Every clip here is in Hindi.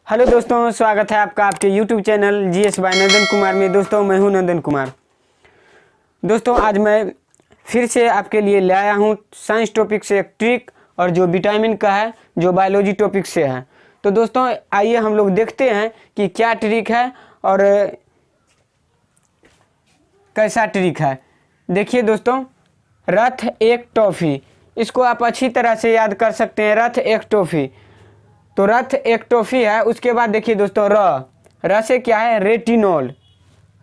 हेलो दोस्तों, स्वागत है आपका आपके YouTube चैनल GS बाय नंदन कुमार में। दोस्तों मैं हूं नंदन कुमार। दोस्तों आज मैं फिर से आपके लिए ले आया हूं साइंस टॉपिक से एक ट्रिक, और जो विटामिन का है, जो बायोलॉजी टॉपिक से है। तो दोस्तों आइए हम लोग देखते हैं कि क्या ट्रिक है और कैसा ट्रिक है। देखिए दोस्तों, रथ एक टॉफ़ी, इसको आप अच्छी तरह से याद कर सकते हैं। रथ एक टॉफ़ी, तो रथ एक टॉफ़ी है। उसके बाद देखिए दोस्तों, र से क्या है? रेटिनॉल।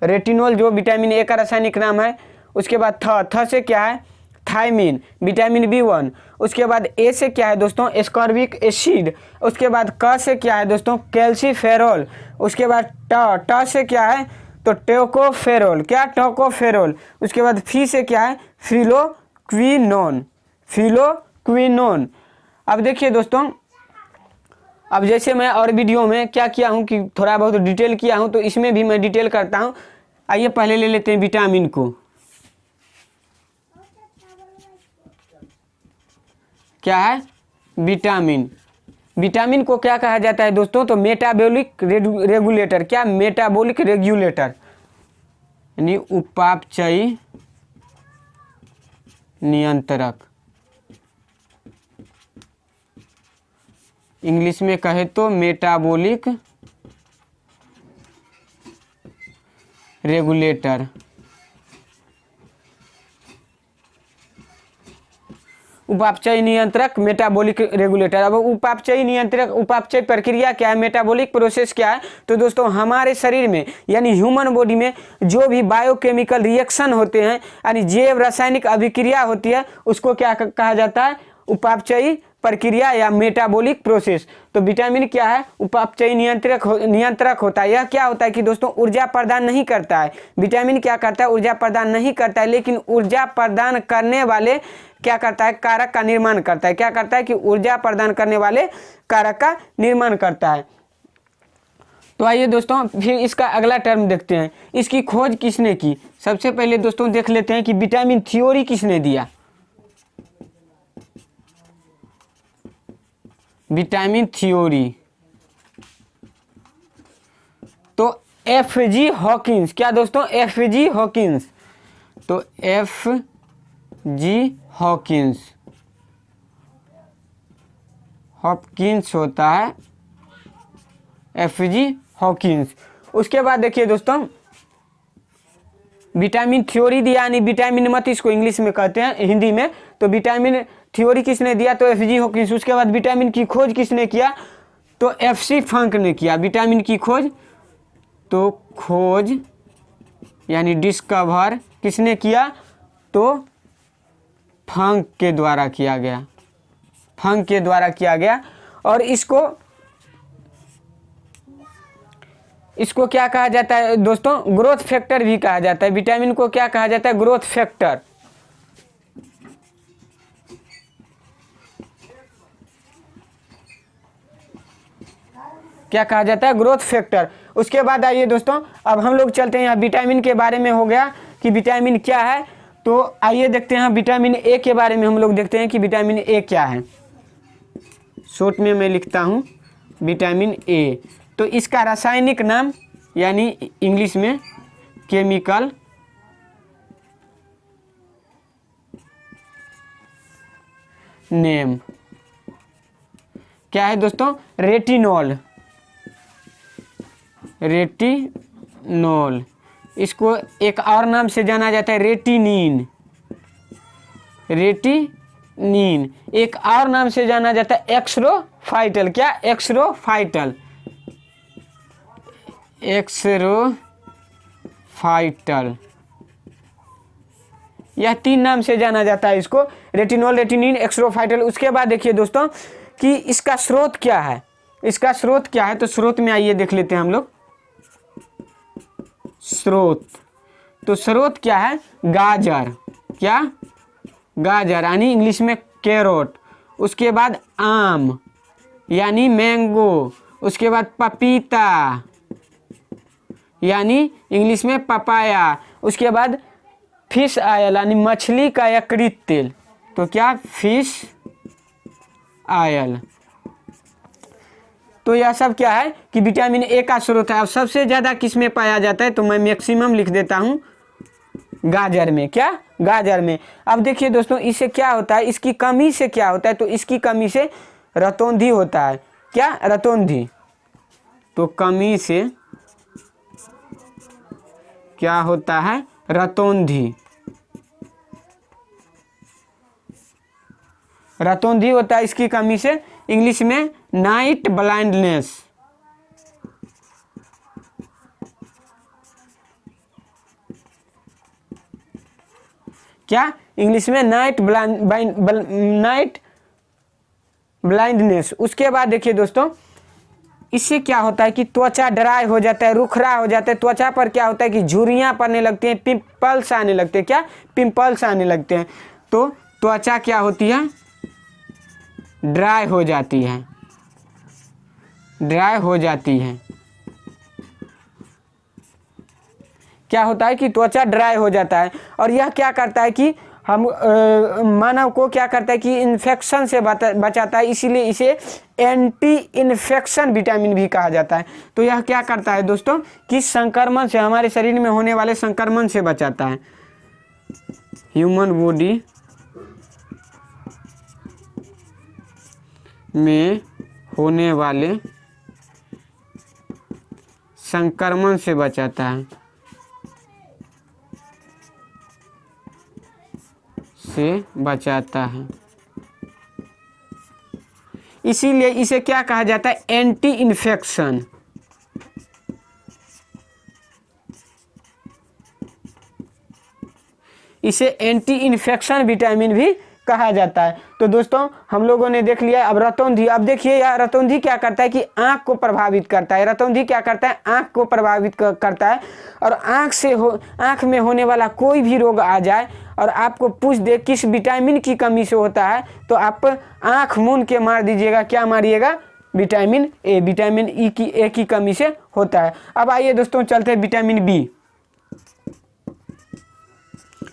रेटिनॉल जो विटामिन ए का रासायनिक नाम है। उसके बाद थ से क्या है? Thiamine, vitamin B1। उसके बाद ए से क्या है दोस्तों? Ascorbic acid. उसके बाद क से क्या है दोस्तों? कैल्सीफेरॉल। उसके बाद ट से क्या है? तो टोकोफेरॉल। क्या? टोकोफेरॉल। उसके बाद फी से क्या है? फिलोक्विनोन। फिलोक्विनोन। अब देखिए दोस्तों, अब जैसे मैं और वीडियो में क्या किया हूँ कि थोड़ा बहुत डिटेल किया हूँ, तो इसमें भी मैं डिटेल करता हूँ। आइए पहले ले लेते हैं विटामिन को। क्या है? विटामिन। विटामिन को क्या कहा जाता है दोस्तों? तो मेटाबॉलिक रेगुलेटर। क्या? मेटाबॉलिक रेगुलेटर, यानी उपापचयी नियंत्रक। इंग्लिश में कहे तो मेटाबॉलिक रेगुलेटर। उपापचयी नियंत्रक, मेटाबॉलिक रेगुलेटर। अब उपापचयी नियंत्रक, उपापचय प्रक्रिया क्या है? मेटाबॉलिक प्रोसेस क्या है? तो दोस्तों हमारे शरीर में यानी ह्यूमन बॉडी में जो भी बायोकेमिकल रिएक्शन होते हैं, यानी जैव रासायनिक अभिक्रिया होती है, उसको क्या कहा जाता है? उपापचयी प्रक्रिया या मेटाबॉलिक प्रोसेस। तो विटामिन क्या है? उपापचयी नियंत्रक होता है। यह क्या होता है कि दोस्तों ऊर्जा प्रदान नहीं करता है। विटामिन क्या करता है? ऊर्जा प्रदान नहीं करता है, लेकिन ऊर्जा प्रदान करने वाले क्या करता है? कारक का निर्माण करता है। क्या करता है? कि ऊर्जा प्रदान करने वाले कारक का निर्माण करता है। तो आइए दोस्तों फिर इसका अगला टर्म देखते हैं। इसकी खोज किसने की? सबसे पहले दोस्तों देख लेते हैं कि विटामिन थ्योरी किसने दिया। विटामिन थ्योरी तो FG हॉकिंस। क्या दोस्तों? FG Hawkins. तो FG हॉकिंस, हॉपकिंस होता है, FG हॉकिंस। उसके बाद देखिए दोस्तों, विटामिन थ्योरी दिया, यानी विटामिन मत इसको इंग्लिश में कहते हैं, हिंदी में। तो विटामिन थ्योरी किसने दिया? तो FG हॉकिंस। उसके बाद विटामिन की खोज किसने किया? तो FC फंक ने किया विटामिन की खोज। तो खोज यानी डिस्कवर किसने किया? तो फंक के द्वारा किया गया। फंक के द्वारा किया गया। और इसको क्या कहा जाता है दोस्तों? ग्रोथ फैक्टर भी कहा जाता है। विटामिन को क्या कहा जाता है? Growth factor. क्या कहा जाता है? Growth factor. उसके बाद आइए दोस्तों, अब हम लोग चलते हैं, यहाँ विटामिन के बारे में हो गया कि विटामिन क्या है। तो आइए देखते हैं विटामिन ए के बारे में। हम लोग देखते हैं कि विटामिन ए क्या है। शॉर्ट में मैं लिखता हूँ विटामिन ए। तो इसका रासायनिक नाम यानी इंग्लिश में केमिकल नेम क्या है दोस्तों? रेटिनॉल। रेटिनॉल। इसको एक और नाम से जाना जाता है रेटिनिन। रेटिनिन। एक और नाम से जाना जाता है एक्सरोफाइटल। क्या? एक्सरोफाइटल। एक्सरोफाइटल। यह 3 नाम से जाना जाता है इसको, रेटिनॉल, रेटिनिन, एक्सरोफाइटल। उसके बाद देखिए दोस्तों कि इसका स्रोत क्या है। इसका स्रोत क्या है? तो स्रोत में आइए देख लेते हैं हम लोग। स्रोत, तो स्रोत क्या है? गाजर। क्या? गाजर, यानी इंग्लिश में कैरोट। उसके बाद आम यानी मैंगो। उसके बाद पपीता यानी इंग्लिश में पपाया। उसके बाद फिश ऑयल यानी मछली का यकृत तेल। तो क्या? Fish oil. तो यह सब क्या है कि विटामिन ए का स्रोत है। अब सबसे ज़्यादा किस में पाया जाता है, तो मैं मैक्सिमम लिख देता हूँ गाजर में। क्या, गाजर में। अब देखिए दोस्तों, इससे क्या होता है, इसकी कमी से क्या होता है, तो इसकी कमी से रतौंधी होता है। क्या, रतौंधी। तो कमी से क्या होता है, रतौंधी। रतौंधी होता है इसकी कमी से, इंग्लिश में नाइट ब्लाइंडनेस। क्या, इंग्लिश में नाइट ब्लाइंडनेस। उसके बाद देखिए दोस्तों, इससे क्या होता है कि त्वचा ड्राई हो जाता है, रुखरा हो जाता है। त्वचा पर क्या होता है कि झुर्रियाँ पड़ने लगती हैं, पिंपल्स आने लगते हैं। क्या, पिंपल्स आने लगते हैं। तो त्वचा क्या होती है, ड्राई हो जाती है, ड्राई हो जाती है। क्या होता है कि त्वचा ड्राई हो जाता है। और यह क्या करता है कि हम मानव को क्या करता है कि इन्फेक्शन से बचाता है, इसीलिए इसे एंटी इन्फेक्शन विटामिन भी कहा जाता है। तो यह क्या करता है दोस्तों कि संक्रमण से, हमारे शरीर में होने वाले संक्रमण से बचाता है। ह्यूमन बॉडी में होने वाले संक्रमण से बचाता है, से बचाता है। इसीलिए इसे क्या कहा जाता है, एंटी इन्फेक्शन। इसे एंटी इन्फेक्शन विटामिन भी कहा जाता है। तो दोस्तों हम लोगों ने देख लिया। अब रतौंधी, अब देखिए यार, रतौंधी क्या करता है कि आँख को प्रभावित करता है। रतौंधी क्या करता है, आँख को प्रभावित करता है। और आँख में होने वाला कोई भी रोग आ जाए और आपको पूछ दे किस विटामिन की कमी से होता है, तो आप आँख मूंद के मार दीजिएगा। क्या मारिएगा, विटामिन ए। विटामिन ए की कमी से होता है। अब आइए दोस्तों चलते हैं विटामिन बी।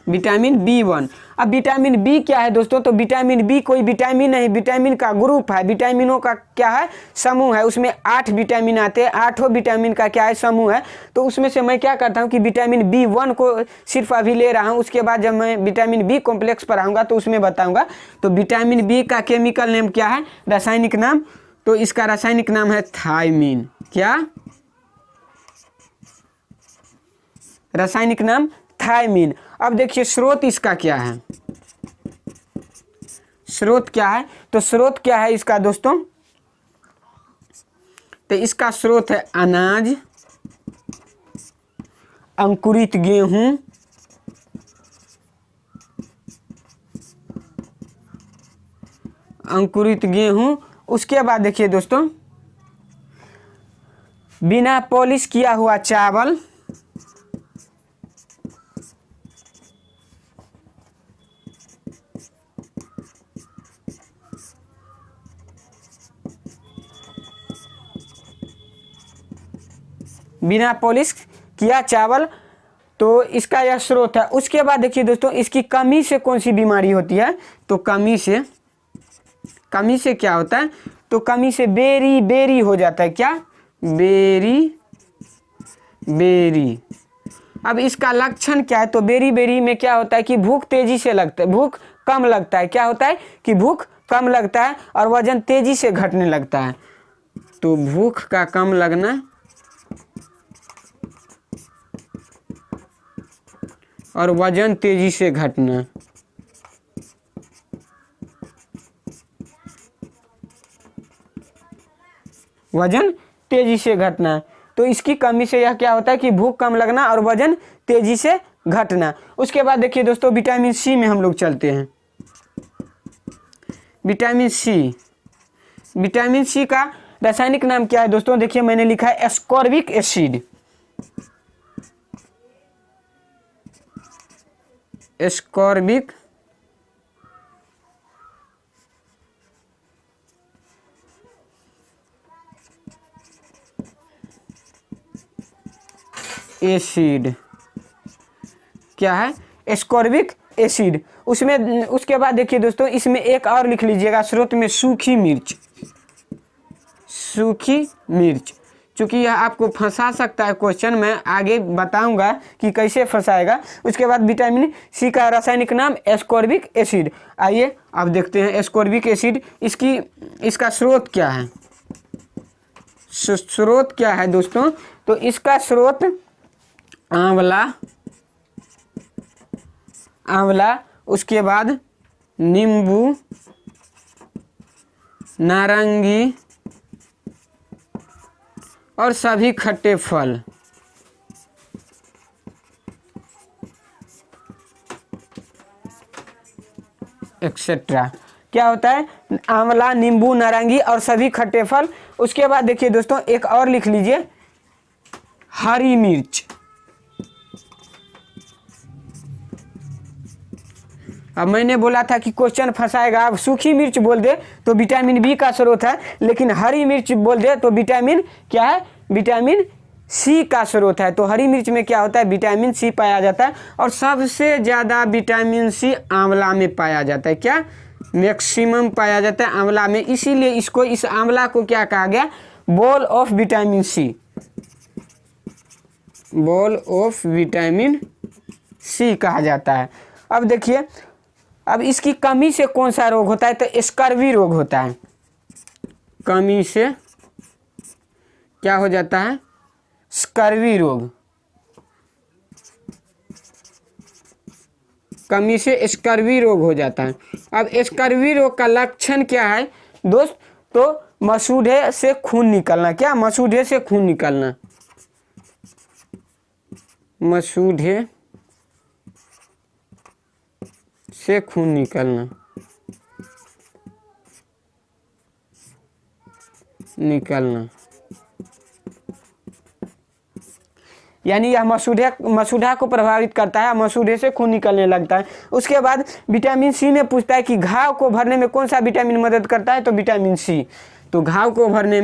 Vitamin B1। अब विटामिन बी क्या है दोस्तों, तो विटामिन बी कोई विटामिन नहीं, विटामिन का ग्रुप है। विटामिनों का क्या है, समूह है। उसमें 8 विटामिन आते हैं, 8 विटामिन का क्या है, समूह है। तो उसमें से मैं क्या करता हूँ कि विटामिन B1 को सिर्फ अभी ले रहा हूँ, उसके बाद जब मैं विटामिन बी कॉम्प्लेक्स पर आऊँगा तो उसमें बताऊँगा। तो विटामिन बी का केमिकल नेम क्या है, रासायनिक नाम, तो इसका रासायनिक नाम है थायमीन। क्या, रासायनिक नाम थायमीन। अब देखिए स्रोत इसका क्या है, स्रोत क्या है, तो स्रोत क्या है इसका दोस्तों, तो इसका स्रोत है अनाज, अंकुरित गेहूं, अंकुरित गेहूं। उसके बाद देखिए दोस्तों, बिना पॉलिश किया हुआ चावल, बिना पॉलिश किया चावल, तो इसका यह स्रोत है। उसके बाद देखिए दोस्तों, इसकी कमी से कौन सी बीमारी होती है, तो कमी से क्या होता है, तो कमी से बेरी हो जाता है। क्या, बेरी। अब इसका लक्षण क्या है, तो बेरी में क्या होता है कि भूख तेजी से लगता है, भूख कम लगता है। क्या होता है कि भूख कम लगता है और वजन तेजी से घटने लगता है। तो भूख का कम लगना और वजन तेजी से घटना। वजन तेजी से घटना, तो इसकी कमी से यह क्या होता है कि भूख कम लगना और वजन तेजी से घटना। उसके बाद देखिए दोस्तों, विटामिन सी में हम लोग चलते हैं। विटामिन सी, विटामिन सी का रासायनिक नाम क्या है दोस्तों, देखिए मैंने लिखा है एस्कॉर्बिक एसिड। एस्कॉर्बिक एसिड क्या है, एस्कॉर्बिक एसिड। उसमें उसके बाद देखिए दोस्तों, इसमें एक और लिख लीजिएगा, स्रोत में सूखी मिर्च, सूखी मिर्च। चूँकि यह आपको फंसा सकता है क्वेश्चन, मैं आगे बताऊंगा कि कैसे फंसाएगा। उसके बाद विटामिन सी का रासायनिक नाम एस्कॉर्बिक एसिड। आइए अब देखते हैं एस्कॉर्बिक एसिड, इसका स्रोत क्या है। स्रोत क्या है दोस्तों, तो इसका स्रोत आंवला, उसके बाद नींबू, नारंगी और सभी खट्टे फल। एक्सेट्रा क्या होता है, आंवला, नींबू, नारंगी और सभी खट्टे फल। उसके बाद देखिए दोस्तों एक और लिख लीजिए, हरी मिर्च। अब मैंने बोला था कि क्वेश्चन फंसाएगा। अब सूखी मिर्च बोल दे तो विटामिन बी का स्रोत है, लेकिन हरी मिर्च बोल दे तो विटामिन क्या है, विटामिन सी का स्रोत है। तो हरी मिर्च में क्या होता है, विटामिन सी पाया जाता है और सबसे ज़्यादा विटामिन सी आंवला में पाया जाता है। क्या, मैक्सिमम पाया जाता है आंवला में। इसीलिए इस आंवला को क्या कहा गया, ball of vitamin C, ball of vitamin C कहा जाता है। अब देखिए, अब इसकी कमी से कौन सा रोग होता है, तो स्कर्वी रोग होता है। कमी से क्या हो जाता है, स्कर्वी रोग। कमी से स्कर्वी रोग हो जाता है। अब स्कर्वी रोग का लक्षण क्या है दोस्त, तो मसूड़े से खून निकलना। क्या, मसूड़े से खून निकलना, मसूड़े से खून निकलना, यानी यह मसूड़ा को प्रभावित करता है, मसूड़े से खून निकलने लगता है। उसके बाद विटामिन सी में पूछता है कि घाव को भरने में कौन सा विटामिन मदद करता है, तो विटामिन सी। तो घाव को भरने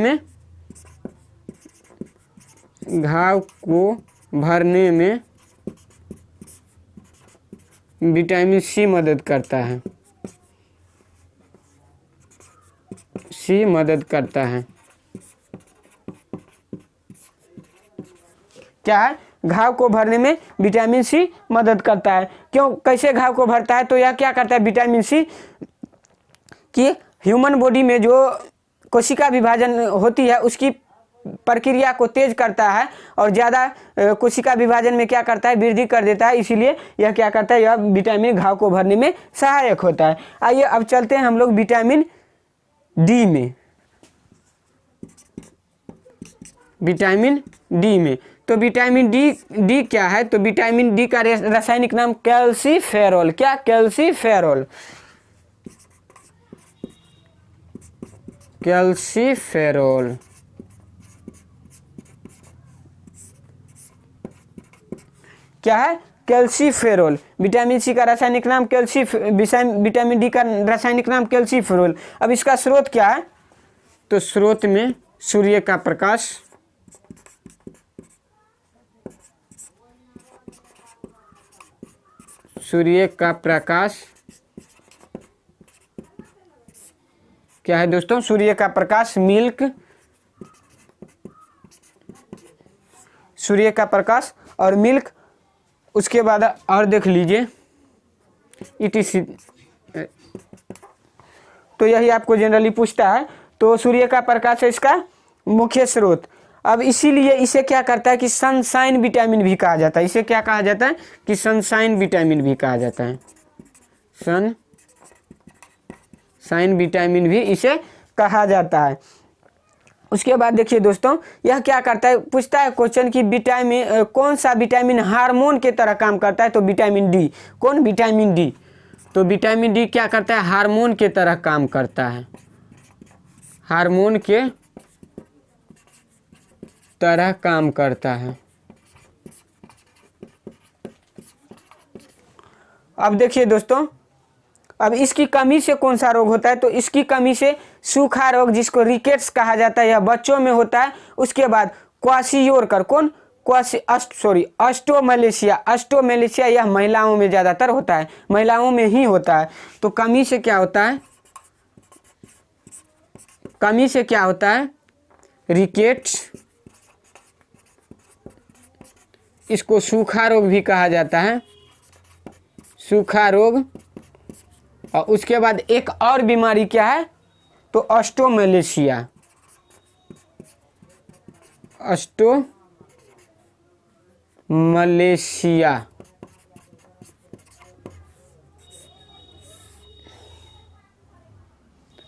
में विटामिन सी मदद करता है, सी मदद करता है। क्या है, घाव को भरने में विटामिन सी मदद करता है। क्यों, कैसे घाव को भरता है, तो यह क्या करता है, विटामिन सी कि ह्यूमन बॉडी में जो कोशिका विभाजन होती है उसकी प्रक्रिया को तेज करता है और ज़्यादा कोशिका विभाजन में क्या करता है, वृद्धि कर देता है। इसीलिए यह क्या करता है, यह विटामिन घाव को भरने में सहायक होता है। आइए अब चलते हैं हम लोग विटामिन डी में। विटामिन डी में, तो विटामिन डी क्या है, तो विटामिन डी का रासायनिक नाम कैल्सीफेरॉल। क्या, कैल्सीफेरॉल, कैल्सीफेरॉल। क्या है, कैल्सीफेरॉल। विटामिन सी का रासायनिक नाम विटामिन डी का रासायनिक नाम कैल्सीफेरॉल। अब इसका स्रोत क्या है, तो स्रोत में सूर्य का प्रकाश, सूर्य का प्रकाश। क्या है दोस्तों, सूर्य का प्रकाश, मिल्क, सूर्य का प्रकाश और मिल्क। उसके बाद और देख लीजिए ETC, तो यही आपको जनरली पूछता है। तो सूर्य का प्रकाश है इसका मुख्य स्रोत। अब इसीलिए इसे क्या करता है कि सनशाइन विटामिन भी कहा जाता है। इसे क्या कहा जाता है कि सनशाइन विटामिन भी कहा जाता है, सनशाइन विटामिन भी इसे कहा जाता है। उसके बाद देखिए दोस्तों, यह क्या करता है, पूछता है क्वेश्चन कि विटामिन कौन सा विटामिन हार्मोन के तरह काम करता है, तो विटामिन डी। कौन, विटामिन डी। तो विटामिन डी क्या करता है, हार्मोन के तरह काम करता है, हार्मोन के तरह काम करता है। अब देखिए दोस्तों, अब इसकी कमी से कौन सा रोग होता है, तो इसकी कमी से सूखा रोग, जिसको रिकेट्स कहा जाता है, यह बच्चों में होता है। उसके बाद क्वाशियोरकर, कौन, अस्टोमलेशिया, यह महिलाओं में ज़्यादातर होता है, महिलाओं में ही होता है। तो कमी से क्या होता है, कमी से क्या होता है, रिकेट्स, इसको सूखा रोग भी कहा जाता है, सूखा रोग। और उसके बाद एक और बीमारी क्या है, तो ऑस्टोमलेशिया, ऑस्टोमलेशिया।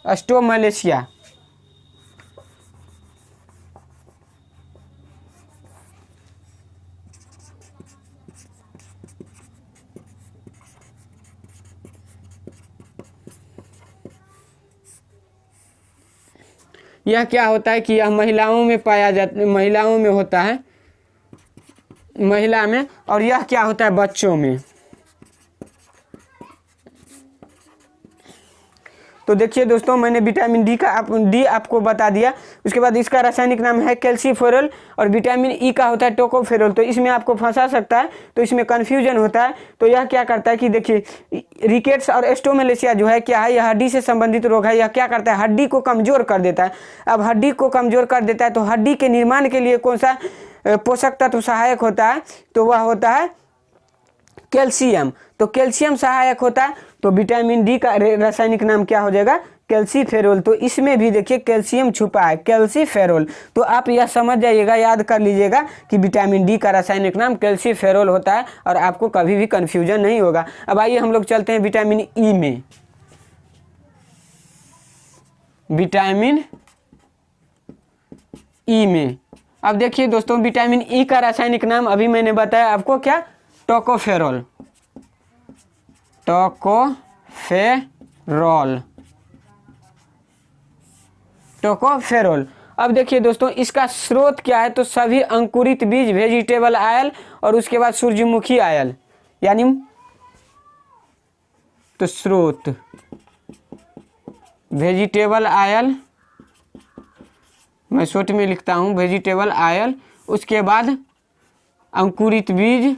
ऑस्टोमलेशिया यह क्या होता है कि यह महिलाओं में पाया जाता, महिलाओं में होता है, महिला में। और यह क्या होता है, बच्चों में। तो देखिए दोस्तों, मैंने विटामिन डी आपको बता दिया। उसके बाद इसका रासायनिक नाम है कैल्सीफेरॉल, और विटामिन ई का होता है टोकोफेरॉल। तो इसमें आपको फंसा सकता है, तो इसमें कन्फ्यूजन होता है। तो यह क्या करता है कि देखिए, रिकेट्स और एस्टोमलेशिया जो है क्या है, यह हड्डी से संबंधित रोग है। यह क्या करता है, हड्डी को कमजोर कर देता है। अब हड्डी को कमजोर कर देता है, तो हड्डी के निर्माण के लिए कौन सा पोषक तत्व सहायक होता है, तो वह होता है कैल्शियम। तो कैल्शियम सहायक होता है, तो विटामिन डी का रासायनिक नाम क्या हो जाएगा, कैल्सीफेरॉल। तो इसमें भी देखिए कैल्शियम छुपा है, कैल्सीफेरॉल। तो आप यह समझ जाइएगा, याद कर लीजिएगा कि विटामिन डी का रासायनिक नाम कैल्सीफेरॉल होता है, और आपको कभी भी कन्फ्यूजन नहीं होगा। अब आइए हम लोग चलते हैं विटामिन ई में। विटामिन ई में अब देखिए दोस्तों, विटामिन ई का रासायनिक नाम अभी मैंने बताया आपको, क्या, टोकोफेरॉल, टोकोफेरॉल, टोकोफेरॉल। अब देखिए दोस्तों, इसका स्रोत क्या है, तो सभी अंकुरित बीज, वेजिटेबल ऑयल, और उसके बाद सूरजमुखी ऑयल, यानी तो स्रोत वेजिटेबल ऑयल, मैं शॉर्ट में लिखता हूँ वेजिटेबल ऑयल, उसके बाद अंकुरित बीज,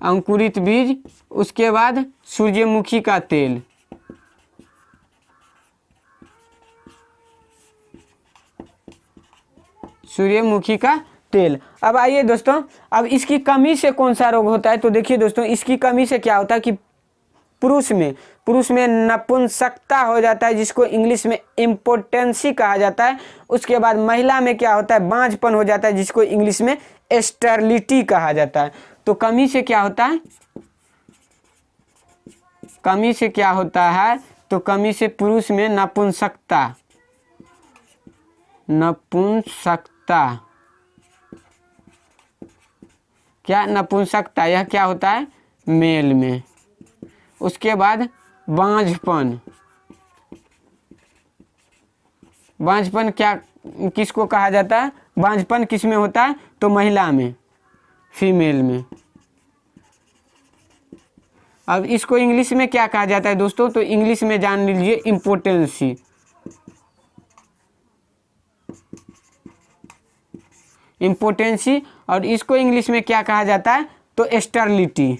अंकुरित बीज, उसके बाद सूरजमुखी का तेल, सूर्यमुखी का तेल। अब आइए दोस्तों, अब इसकी कमी से कौन सा रोग होता है, तो देखिए दोस्तों, इसकी कमी से क्या होता है कि पुरुष में नपुंसकता हो जाता है, जिसको इंग्लिश में इम्पोटेंसी कहा जाता है। उसके बाद महिला में क्या होता है, बांझपन हो जाता है, जिसको इंग्लिश में स्टेरिलिटी कहा जाता है। तो कमी से क्या होता है, कमी से क्या होता है, तो कमी से पुरुष में नपुंसकता, नपुंसकता, क्या, नपुंसकता, यह क्या होता है, मेल में। उसके बाद बांझपन, बांझपन क्या, किसको कहा जाता है, बांझपन किस में होता है, तो महिला में, फीमेल में। अब इसको इंग्लिश में क्या कहा जाता है दोस्तों, तो इंग्लिश में जान लीजिए इम्पोटेंसी, इम्पोटेंसी। और इसको इंग्लिश में क्या कहा जाता है, तो स्टेरिलिटी।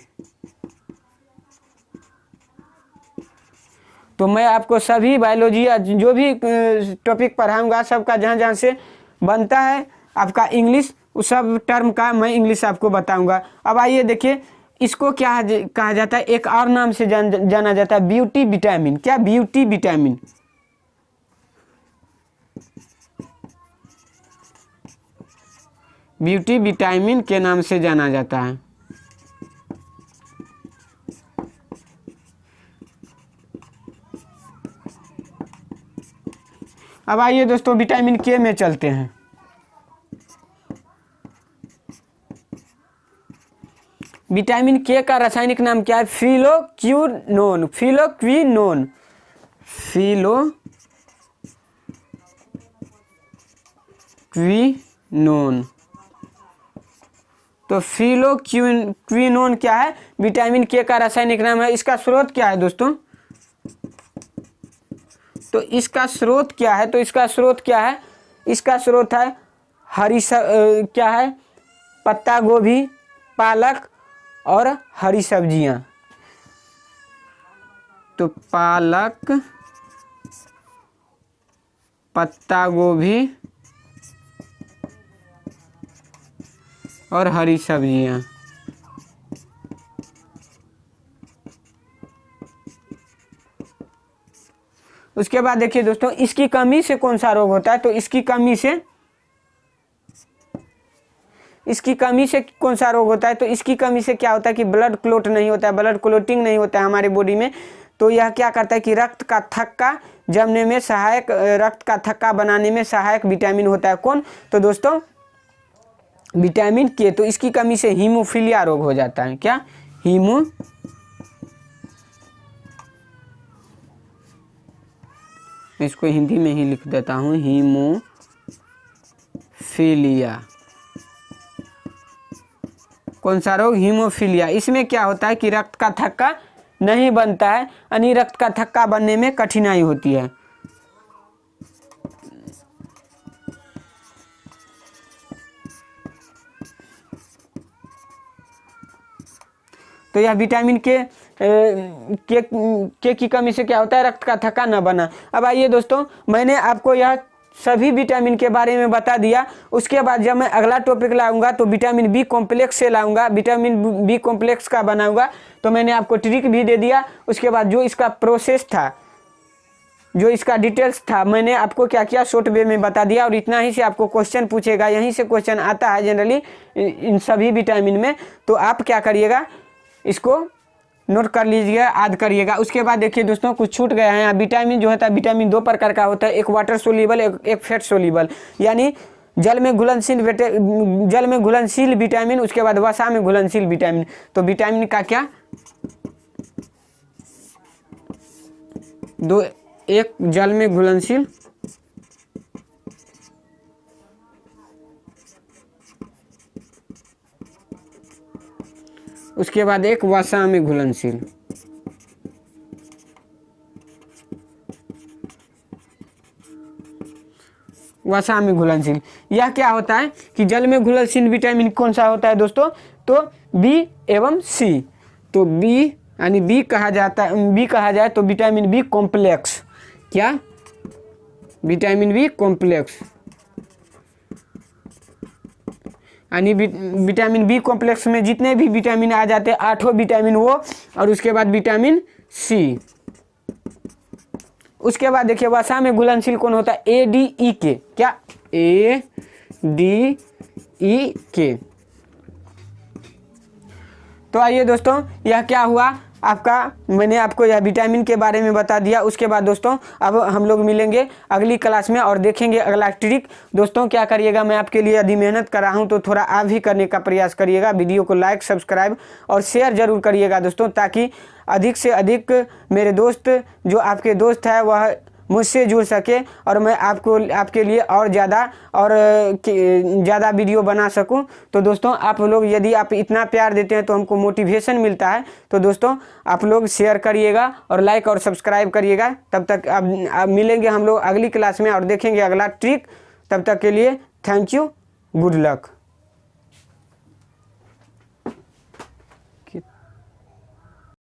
तो मैं आपको सभी बायोलॉजी जो भी टॉपिक पढ़ाऊंगा, सबका जहाँ जहाँ से बनता है आपका इंग्लिश, उस सब टर्म का मैं इंग्लिश आपको बताऊंगा। अब आइए देखिए, इसको क्या कहा जाता है, एक और नाम से जाना जाता है, ब्यूटी विटामिन। क्या, ब्यूटी विटामिन। ब्यूटी विटामिन के नाम से जाना जाता है। अब आइए दोस्तों, विटामिन के में चलते हैं। विटामिन के का रासायनिक नाम क्या है, फिलोक्विनोन, फिलोक्विनोन, फिलोक्विनोन। तो फिलोक्विनोन क्या है, विटामिन के का रासायनिक नाम है। इसका स्रोत क्या है दोस्तों, तो इसका स्रोत क्या है, तो इसका स्रोत क्या है, इसका स्रोत है क्या है, पत्ता गोभी, पालक और हरी सब्जियां। तो पालक पत्ता गोभी और हरी सब्जियां। उसके बाद देखिए दोस्तों, इसकी कमी से कौन सा रोग होता है? तो इसकी कमी से कौन सा रोग होता है? तो इसकी कमी से क्या होता है कि ब्लड क्लोट नहीं होता है, ब्लड क्लोटिंग नहीं होता है हमारे बॉडी में। तो यह क्या करता है कि रक्त का थक्का जमने में सहायक, रक्त का थक्का बनाने में सहायक विटामिन होता है। कौन? तो दोस्तों विटामिन के। तो इसकी कमी से हीमोफीलिया रोग हो जाता है। क्या? इसको हिंदी में ही लिख देता हूँ, हीमोफीलिया। कौन सा रोग? हीमोफीलिया। इसमें क्या होता है कि रक्त का थक्का नहीं बनता है, यानी रक्त का थक्का बनने में कठिनाई होती है। तो यह विटामिन के की कमी से क्या होता है? रक्त का थक्का न बना। अब आइए दोस्तों, मैंने आपको यह सभी विटामिन के बारे में बता दिया। उसके बाद जब मैं अगला टॉपिक लाऊंगा तो विटामिन बी कॉम्प्लेक्स से लाऊंगा, विटामिन बी कॉम्प्लेक्स का बनाऊंगा। तो मैंने आपको ट्रिक भी दे दिया। उसके बाद जो इसका प्रोसेस था, जो इसका डिटेल्स था, मैंने आपको क्या किया शॉर्ट वे में बता दिया। और इतना ही से आपको क्वेश्चन पूछेगा, यहीं से क्वेश्चन आता है जनरली इन सभी विटामिन में। तो आप क्या करिएगा, इसको नोट कर लीजिएगा, याद करिएगा। उसके बाद देखिए दोस्तों, कुछ छूट गया है यहाँ। विटामिन जो होता है, विटामिन 2 प्रकार का होता है, एक वाटर सोल्यूबल, एक फैट सोल्यूबल, यानी जल में घुलनशील विटामिन, उसके बाद वसा में घुलनशील विटामिन। तो विटामिन का क्या दो, एक जल में घुलनशील, उसके बाद एक वसा में घुलनशील। वसा में घुलनशील। यह क्या होता है कि जल में घुलनशील विटामिन कौन सा होता है दोस्तों? तो बी एवं सी। तो बी यानी बी कहा जाए तो विटामिन बी कॉम्प्लेक्स। क्या? विटामिन बी कॉम्प्लेक्स, यानी विटामिन बी कॉम्प्लेक्स में जितने भी विटामिन आ जाते हैं, 8 विटामिन वो, और उसके बाद विटामिन सी। उसके बाद देखिए वसा में घुलनशील कौन होता है? ADE के। क्या? ADE के। तो आइए दोस्तों, यह क्या हुआ आपका, मैंने आपको यह विटामिन के बारे में बता दिया। उसके बाद दोस्तों अब हम लोग मिलेंगे अगली क्लास में और देखेंगे अगला ट्रिक। दोस्तों क्या करिएगा, मैं आपके लिए यदि मेहनत कर रहा हूँ तो थोड़ा आप भी करने का प्रयास करिएगा। वीडियो को लाइक, सब्सक्राइब और शेयर जरूर करिएगा दोस्तों, ताकि अधिक से अधिक मेरे दोस्त, जो आपके दोस्त है, वह मुझसे जुड़ सके और मैं आपके लिए और ज़्यादा वीडियो बना सकूं। तो दोस्तों आप लोग, यदि आप इतना प्यार देते हैं तो हमको मोटिवेशन मिलता है। तो दोस्तों आप लोग शेयर करिएगा और लाइक और सब्सक्राइब करिएगा। तब तक अब मिलेंगे हम लोग अगली क्लास में और देखेंगे अगला ट्रिक। तब तक के लिए थैंक यू, गुड लक।